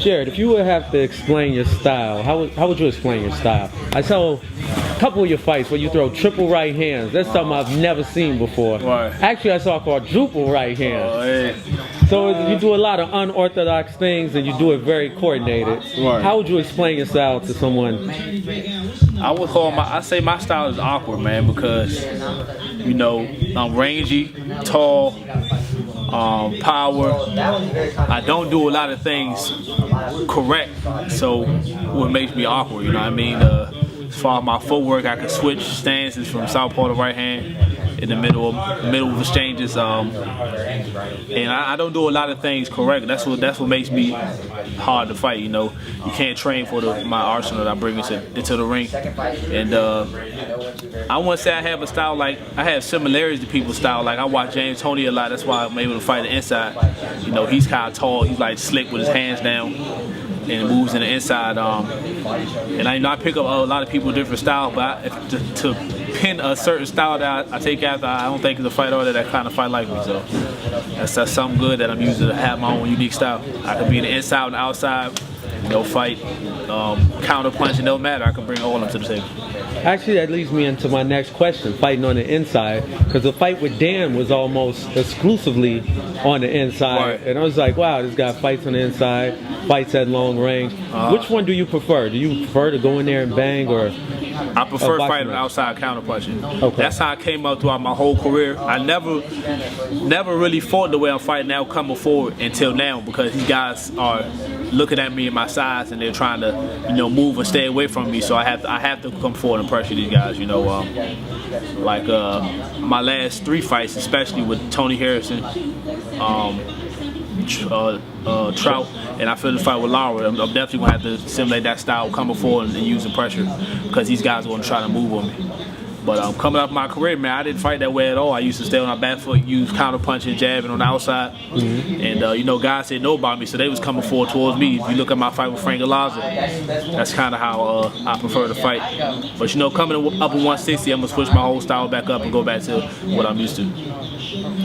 Jarrett, if you would have to explain your style, how would you explain your style? I saw a couple of your fights where you throw triple right hands. That's something I've never seen before. Right. Actually, I saw quadruple right hands. Oh, yeah. So you do a lot of unorthodox things and you do it very coordinated. Right. How would you explain your style to someone? I say my style is awkward, man, because you know I'm rangy, tall, power. I don't do a lot of things correct, so what makes me awkward, you know what I mean? As far as my footwork, I can switch stances from southpaw to right hand in the middle of exchanges, and I don't do a lot of things correct. That's what makes me hard to fight. You know, you can't train for my arsenal that I bring into the ring, and I wouldn't say I have a style like I have similarities to people's style. Like I watch TONEY a lot. That's why I'm able to fight the inside. You know, he's kind of tall. He's like slick with his hands down and moves in the inside. And I pick up a lot of people with different styles, but to pin a certain style that I take after, I don't think there's a fighter that kind of fight like me. So that's something good that I'm using to have my own unique style. I can be in the inside and the outside, fight, counter punch, it don't matter. I can bring all of them to the table. Actually, that leads me into my next question, fighting on the inside, because the fight with Dan was almost exclusively on the inside. Right. And I was like, wow, this guy fights on the inside, fights at long range. Which one do you prefer? Do you prefer to go in there and bang, or I prefer fighting outside counter punching. Okay. That's how I came up throughout my whole career. I never really fought the way I'm fighting now coming forward until now, because these guys are looking at me in my size and they're trying to, move and stay away from me. So I have to come forward and pressure these guys. Like my last 3 fights, especially with Tony Harrison, Trout, and I feel the fight with Lara. I'm definitely gonna have to simulate that style, coming forward and using pressure, because these guys are gonna try to move on me. But coming up my career, man, I didn't fight that way at all. I used to stay on my back foot, use counter punching, jabbing on the outside. And guys didn't know about me, so they was coming forward towards me. If you look at my fight with Frank Alaza, that's kind of how I prefer to fight. But coming up at 160, I'm gonna switch my whole style back up and go back to what I'm used to.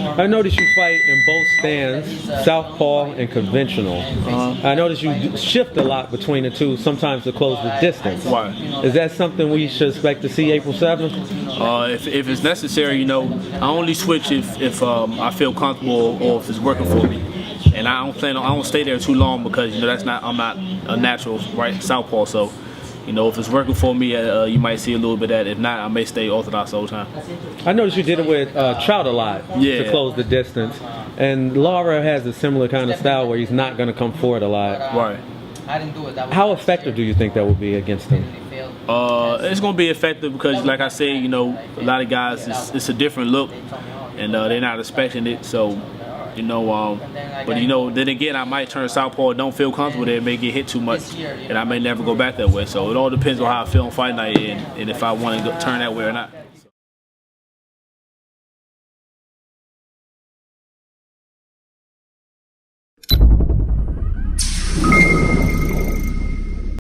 I noticed you fight in both stands, southpaw and conventional. I noticed you shift a lot between the two, sometimes to close the distance. Right. Is that something we should expect to see April 7th? If it's necessary, I only switch if I feel comfortable or if it's working for me. And I don't stay there too long, because I'm not a natural right southpaw. So if it's working for me, you might see a little bit of that. If not, I may stay orthodox all the time. I noticed you did it with Trout a lot to close the distance. And Lara has a similar kind of style where he's not going to come forward a lot. Right. How effective do you think that would be against him? It's going to be effective because, like I said, a lot of guys, it's a different look, and they're not expecting it. So, then again, I might turn southpaw, don't feel comfortable there, may get hit too much, and I may never go back that way. So it all depends on how I feel on fight night and if I want to turn that way or not.